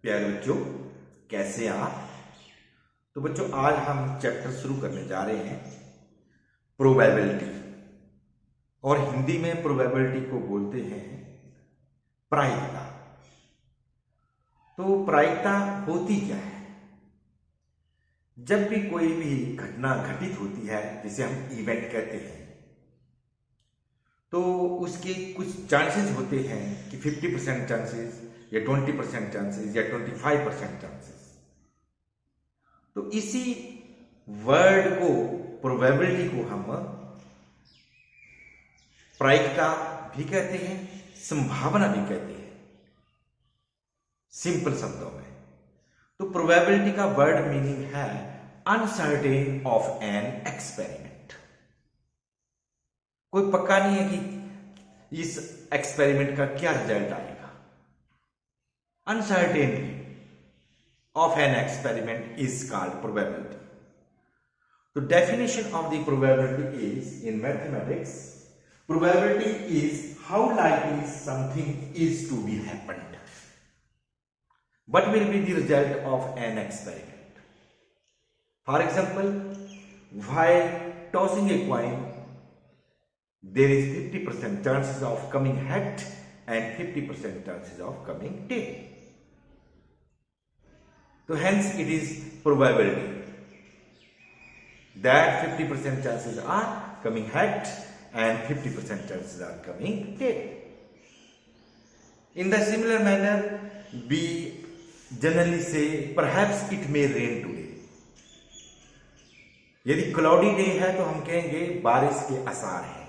प्यारे बच्चों, कैसे आप। तो बच्चों, आज हम चैप्टर शुरू करने जा रहे हैं प्रोबेबिलिटी, और हिंदी में प्रोबेबिलिटी को बोलते हैं प्रायिकता। तो प्रायिकता होती क्या है? जब भी कोई भी घटना घटित होती है, जिसे हम इवेंट कहते हैं, तो उसके कुछ चांसेस होते हैं कि 50% चांसेस या 20% चांसेस या 25% चांसेस। तो इसी वर्ड को, प्रोबेबिलिटी को, हम प्रायिकता भी कहते हैं, संभावना भी कहते हैं, सिंपल शब्दों में। तो प्रोबेबिलिटी का वर्ड मीनिंग है अनसर्टेन ऑफ एन एक्सपेरिमेंट। कोई पक्का नहीं है कि इस एक्सपेरिमेंट का क्या रिजल्ट आएगा। Uncertainty of an experiment is called probability. The definition of the probability is, in mathematics, probability is how likely something is to be happened. What will be the result of an experiment? For example, while tossing a coin, there is 50% chances of coming head and 50% chances of coming tail. So hence it is probability that 50% chances are coming head and 50% chances are coming tail. In the similar manner, we generally say perhaps it may rain today. यदि cloudy day है तो हम कहेंगे बारिश के आसार हैं,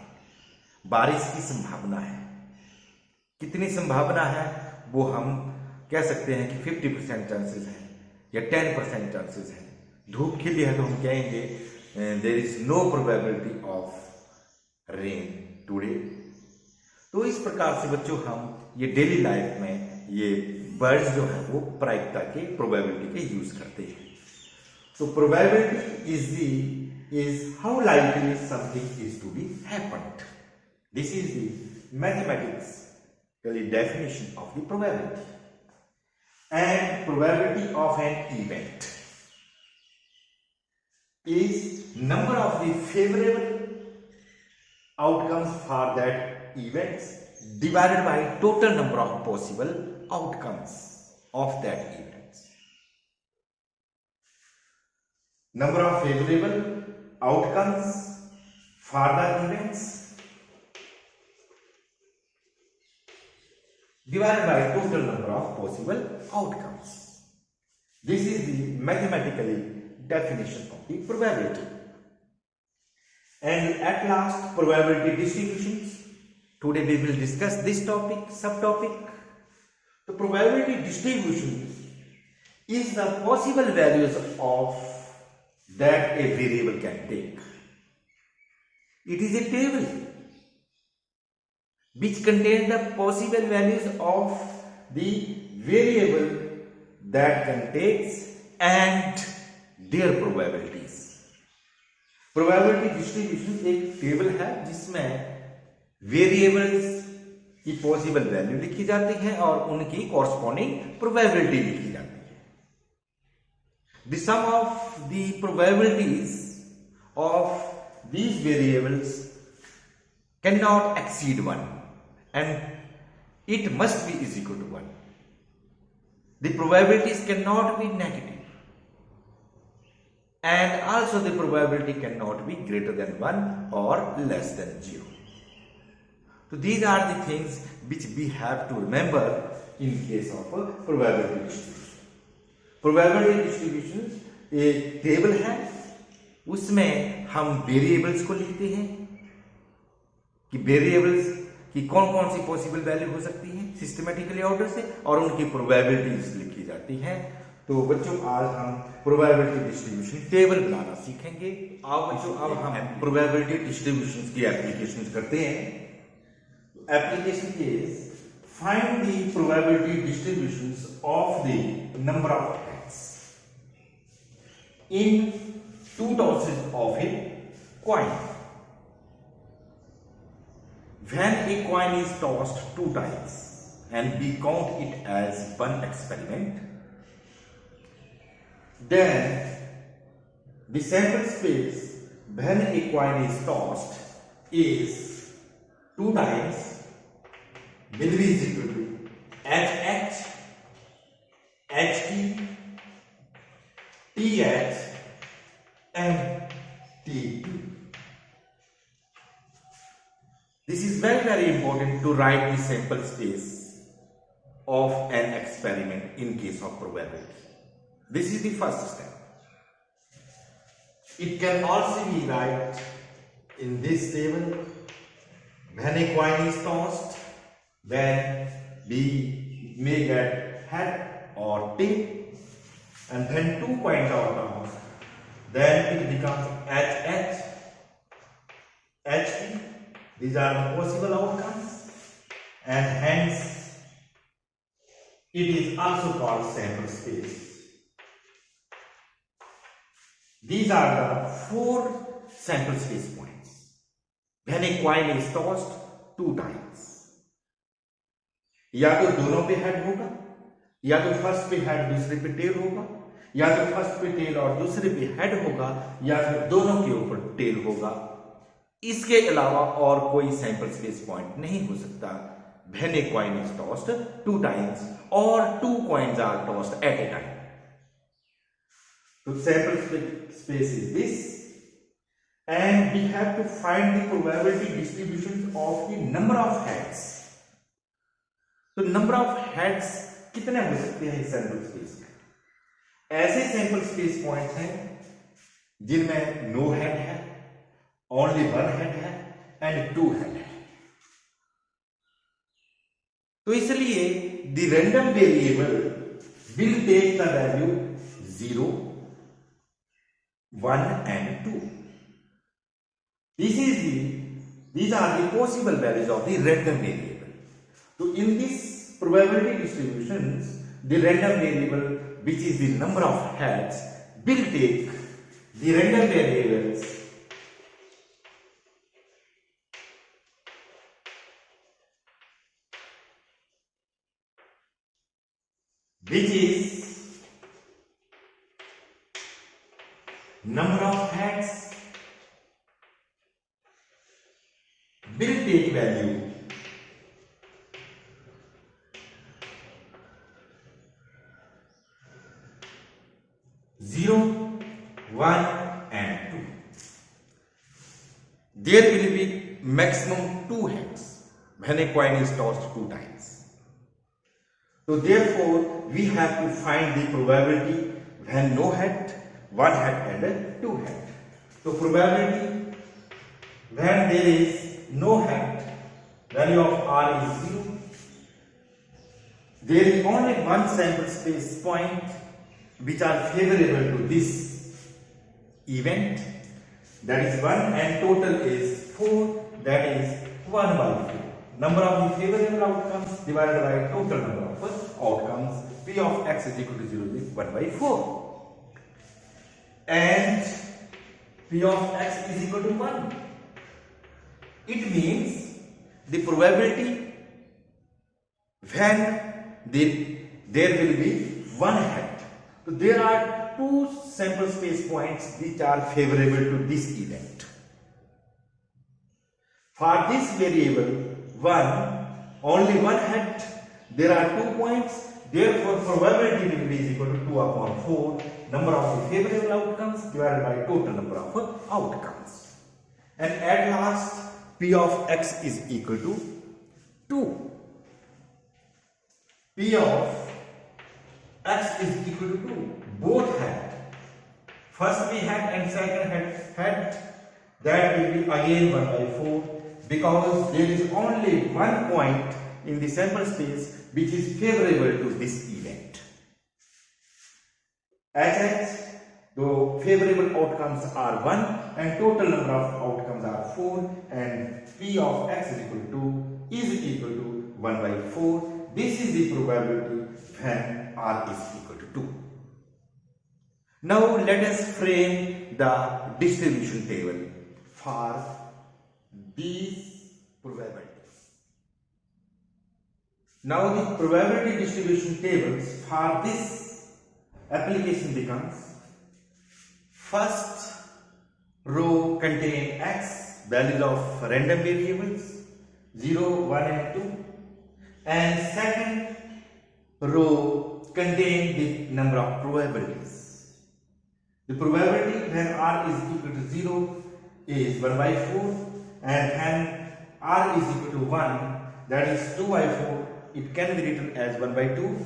बारिश की संभावना है। कितनी संभावना है वो हम कह सकते हैं कि 50% चांसेस है या 10% चांसेस है। धूप खिली है तो हम कहेंगे there is no probability of rain today. तो इस प्रकार से बच्चों हम ये डेली लाइफ में ये वर्ड्स जो है वो प्रायिकता के, प्रोबेबिलिटी के यूज करते हैं। तो probability is how likely something is to be happened. This is the mathematics definition of the probability. And probability of an event is number of the favorable outcomes for that events divided by total number of possible outcomes of that events. Number of favorable outcomes for the events divided by total number of possible outcomes. This is the mathematical definition of the probability. And at last, probability distributions. Today we will discuss this topic, subtopic. The probability distribution is the possible values of that a variable can take. It is a table which contain the possible values of the variable that can takes and their probabilities. Probability distribution एक table है जिसमें variables की possible value लिखी जाती है और उनकी corresponding probability लिखी जाती है। The sum of the probabilities of these variables cannot exceed 1. And it must be is equal to 1. The probabilities cannot be negative, and also the probability cannot be greater than 1 or less than 0. So these are the things which we have to remember in case of a probability distribution. Probability distribution एक table है, उसमें हम variables को लिखते हैं कि variables कि कौन कौन सी पॉसिबल वैल्यू हो सकती है सिस्टमेटिकली ऑर्डर से, और उनकी प्रोबेबिलिटीज लिखी जाती हैं। तो बच्चों, आज हम प्रोबेबिलिटी डिस्ट्रीब्यूशन टेबल बनाना सीखेंगे। आओ बच्चों, अब हम प्रोबेबिलिटी डिस्ट्रीब्यूशन की एप्लीकेशन करते हैं। Application is find the probability distributions of the number of heads in two tosses of a coin. When a coin is tossed 2 times and we count it as one experiment, then the sample space when a coin is tossed is 2 times will be is equal to HH, HT, TH and TT. This is very important to write the sample space of an experiment in case of probability. This is the first step. It can also be write in this table when a coin is tossed, when we may get head or tail, and when 2 coins are tossed, then it becomes HH, HT. These are the possible outcomes, and hence it is also called sample space. These are the 4 sample space points when a coin is tossed 2 times. या तो दोनों पे head होगा, या तो first पे head दूसरे पे टेल होगा, या तो फर्स्ट पे टेल और दूसरे पे हेड होगा, या फिर दोनों के ऊपर टेल होगा. इसके अलावा और कोई सैंपल स्पेस पॉइंट नहीं हो सकता when a coin is tossed 2 times or 2 coins are tossed at a time. So sample space is this, and we have to find the probability distributions of the number of heads. तो number of heads कितने हो सकते हैं इस sample space में? ऐसे sample space points हैं जिनमें नो हेड है, ओनली 1 हेड है एंड 2 हेड है. तो इसलिए the random variable will take the value 0, 1 and 2. These are the possible values of the random variable. So in this probability distributions, the random variable, which is the number of heads, will take the random variables which is number of heads will take value 0, 1 and 2. There will be maximum 2 heads when a coin is tossed 2 times. So therefore we have to find the probability when no head, 1 head and 2 head. So probability when there is no head, value of R is 0. There is only one sample space point which are favorable to this event, that is 1, and total is 4, that is 1 by 4. Number of the favorable outcomes divided by total number of outcomes, P of x is equal to 0 is 1 by 4. And P of x is equal to 1. It means the probability when there will be 1 head. So there are 2 sample space points which are favorable to this event. For this variable 1, only 1 head, there are 2 points, therefore probability will be equal to 2 upon 4, number of the favorable outcomes divided by total number of outcomes. And at last P of x is equal to 2. P of x is equal to 2. Both head. First we had and second head. That will be again 1 by 4, because there is only 1 point in the sample space which is favorable to this event. HH, the favorable outcomes are 1 and total number of outcomes are 4, and P of x is equal to 1 by 4. This is the probability when R is equal to 2. Now let us frame the distribution table for these probabilities. Now the probability distribution tables for this application becomes first row contain x, values of random variables 0, 1 and 2, and second row contain the number of probabilities. The probability when r is equal to 0 is 1 by 4, and when r is equal to 1, that is 2 by 4, it can be written as 1 by 2,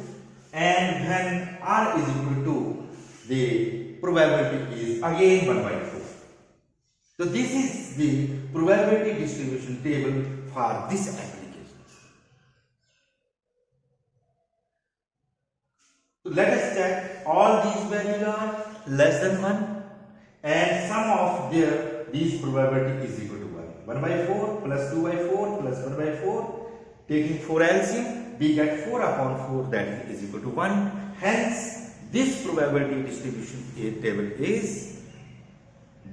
and when r is equal to 2, the probability is again 1 by 4. So this is the probability distribution table for this application. So let us check all these values are less than 1, and sum of these probability is equal to 1. 1 by 4 plus 2 by 4 plus 1 by 4, taking 4 LCM, we get 4 upon 4, that is equal to 1. Hence, this probability distribution table is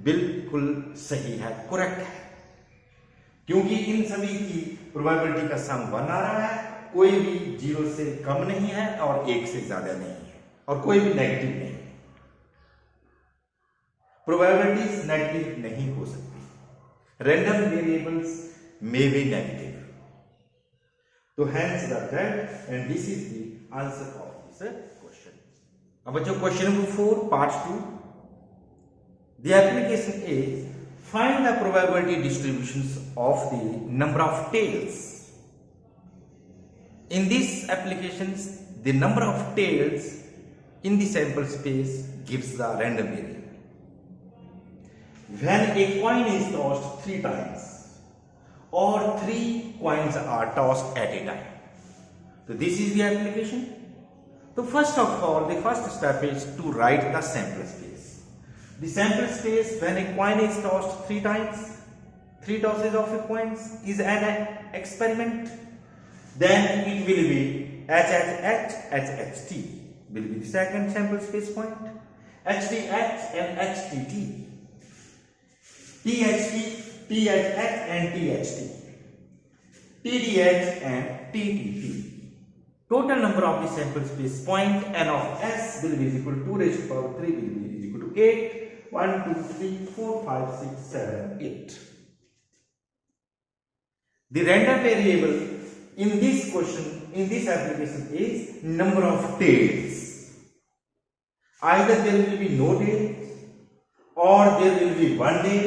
बिल्कुल सही है, correct है, क्योंकि इन सभी की probability का सम 1 आ रहा है, कोई भी 0 से कम नहीं है और 1 से ज्यादा नहीं है, और कोई भी नेगेटिव नहीं है. प्रोबेबिलिटीज नेगेटिव नहीं हो सकती. Random variables may be negative. तो hence that and this is the answer of this question. अब बच्चों question number 4 part 2. The application is find the probability distributions of the number of tails. In these applications, the number of tails in the sample space gives the random variable. When a coin is tossed 3 times or 3 coins are tossed at a time. So this is the application. So first of all, the first step is to write the sample space. The sample space when a coin is tossed 3 times, 3 tosses of a coins is an experiment. Then it will be HHT will be the second sample space point, HDH and HTT, THT, THH and THT, TDH and TTT. Total number of the sample space point n of s will be equal to 2 raised to power 3 will be equal to 8. 1, 2, 3, 4, 5, 6, 7, 8. The random variable in this question, in this application is number of tails. Either there will be no tails, or there will be 1 tail,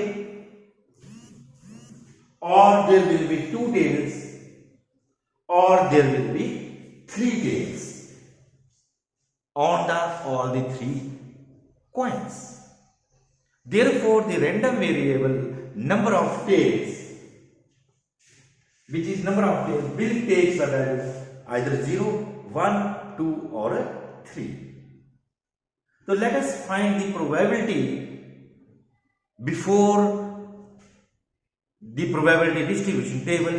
or there will be 2 tails, or there will be 3 tails on all the 3 coins. Therefore, the random variable number of tails, which is number of tails, will take the value either 0, 1, 2 or 3. So let us find the probability before the probability distribution table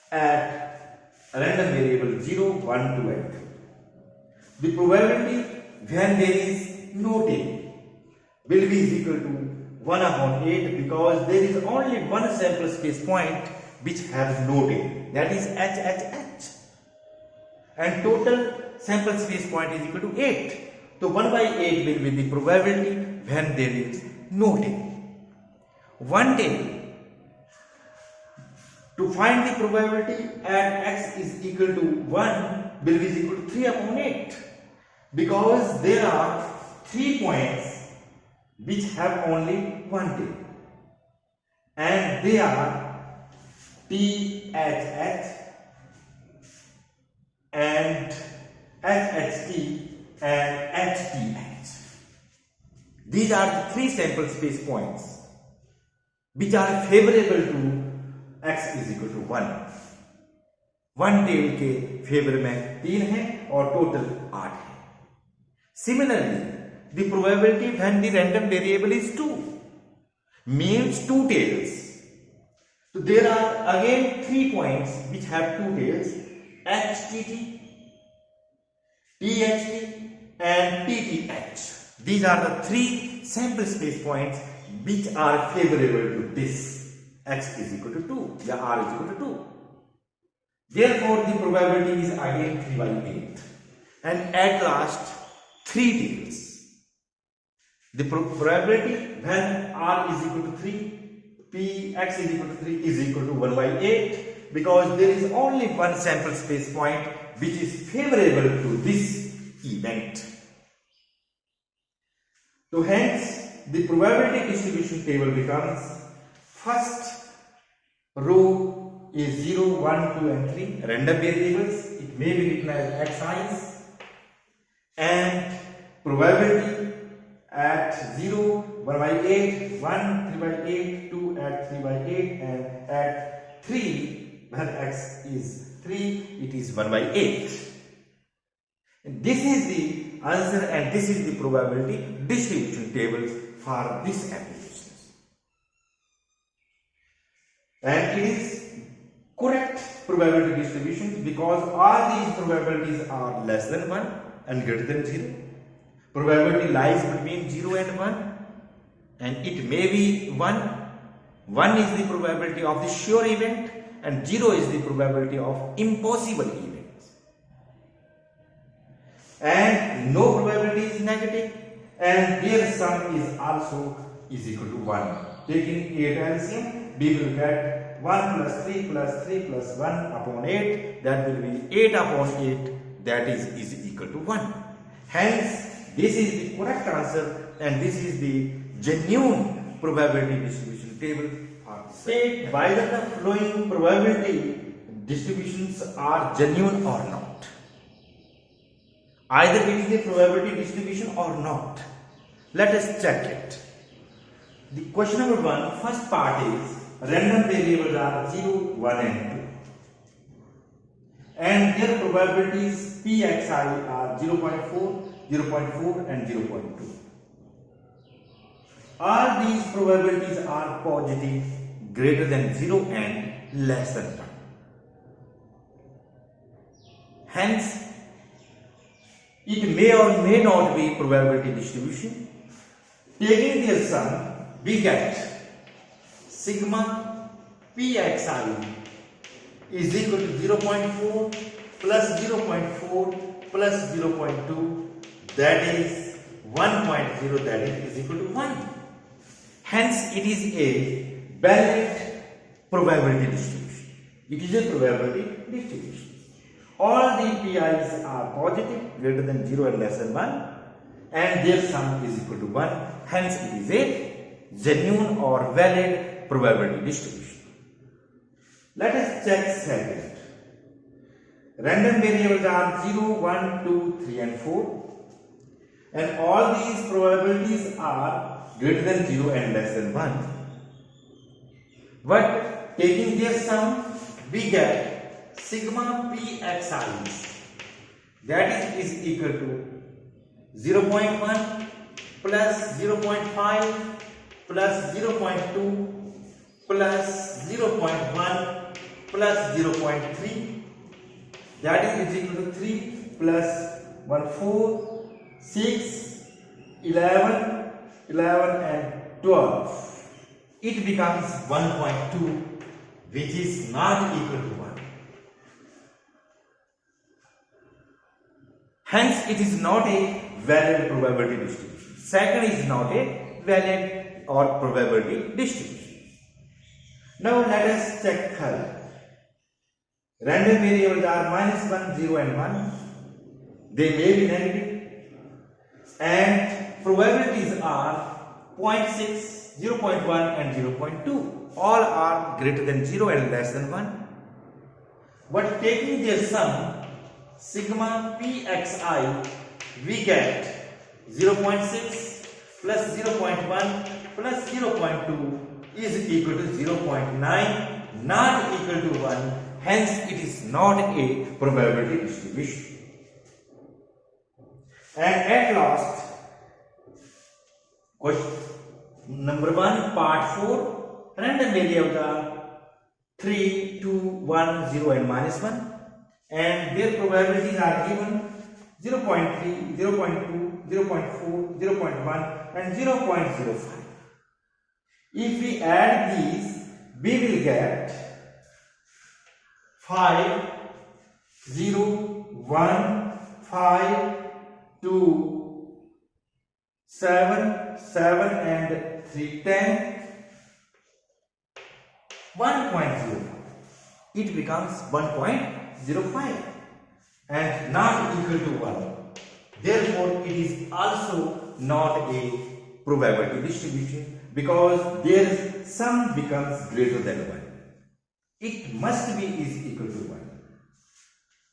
at random variable 0, 1, 2 and 3. The probability when there is no tail will be equal to 1 upon 8, because there is only one sample space point which has no tail, that is HHH, and total sample space point is equal to 8. So 1 by 8 will be the probability when there is no tail. 1 tail. To find the probability at x is equal to 1 will be equal to 3 upon 8, because there are 3 points which have only 1 tail, and they are THH and HHT and HTH. These are the 3 sample space points which are favorable to x is equal to 1. 1 tail के favour में 3 है और total 8 है. Similarly, the probability when the random variable is 2 means 2 tails. So there are again 3 points which have 2 tails, HTT, THT and TTH. These are the 3 sample space points which are favorable to this x is equal to 2, या r is equal to 2. Therefore, the probability is again 3 by 8, and at last 3 tails. The probability when r is equal to 3, px is equal to 3 is equal to 1 by 8, because there is only one sample space point which is favorable to this event. So hence the probability distribution table becomes: first row is 0, 1, 2 and 3 random variables. It may be written as xi's, and probability at 0, 1 by 8, 1, 3 by 8, 2 at 3 by 8, and at 3, when x is 3, it is 1 by 8. And this is the answer, and this is the probability distribution table for this application. And it is correct probability distribution because all these probabilities are less than 1 and greater than 0. Probability lies between 0 and 1, and it may be 1. 1 is the probability of the sure event and 0 is the probability of impossible events. And no probability is negative, and their sum is also is equal to 1. Taking 8 LCM, we will get 1 plus 3 plus 3 plus 1 upon 8, that will be 8 upon 8, that is equal to 1. Hence, this is the correct answer, and this is the genuine probability distribution table for the state whether the following probability distributions are genuine or not. Either it is a probability distribution or not. Let us check it. The question number 1, first part is random variables are 0, 1 and 2. And their probabilities Pxi are 0.4, 0.4 and 0.2. All these probabilities are positive, greater than 0 and less than 1. Hence, it may or may not be probability distribution. Taking their sum, we get sigma Pxi is equal to 0.4 plus 0.4 plus 0.2, that is 1.0, that is equal to 1. Hence, it is a valid probability distribution. It is a probability distribution. All the PIs are positive, greater than 0 and less than 1, and their sum is equal to 1. Hence, it is a genuine or valid probability distribution. Let us check second. Random variables are 0, 1, 2, 3 and 4, and all these probabilities are greater than 0 and less than 1. But taking their sum, we get sigma Pxi, that is equal to 0.1 plus 0.5 plus 0.2 plus 0.1 plus 0.3, that is equal to 3 plus 1, 4, 6, 11, 11 and 12. It becomes 1.2, which is not equal to 1. Hence, it is not a valid probability distribution. Second is not a valid or probability distribution. Now, let us check third. Random variables are -1, 0 and 1. They may be negative. And probabilities are 0.6, 0.1 and 0.2. All are greater than 0 and less than 1. But taking their sum, sigma Pxi, we get 0.6 plus 0.1 plus 0.2 is equal to 0.9, not equal to 1. Hence, it is not a probability distribution. And at last, question number 1, part 4, random variables are 3, 2, 1, 0 and -1, and their probabilities are given 0.3, 0.2, 0.4, 0.1 and 0.05. If we add these, we will get 5, 0, 1, 5, 2, 7, 7 and 3, 10, 1.05. It becomes 1.05 and not equal to 1. Therefore, it is also not a probability distribution because their sum becomes greater than 1. It must be is equal to 1.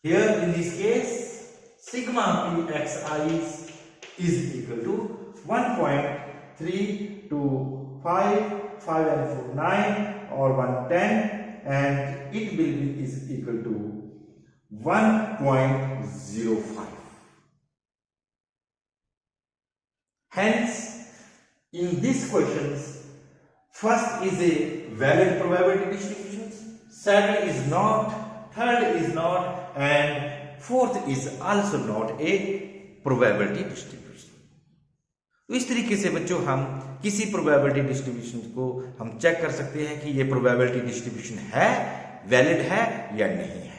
Here in this case, sigma pxi is equal to 1.3 to 5, 5 and 4, 9 or 110, and it will be is equal to 1.05. Hence, in these questions, first is a valid probability distribution, second is not, third is not, and fourth is also not a probability distribution. तो इस तरीके से बच्चों हम किसी probability distribution को हम check कर सकते हैं कि ये प्रोबेबिलिटी डिस्ट्रीब्यूशन है, वैलिड है या नहीं है.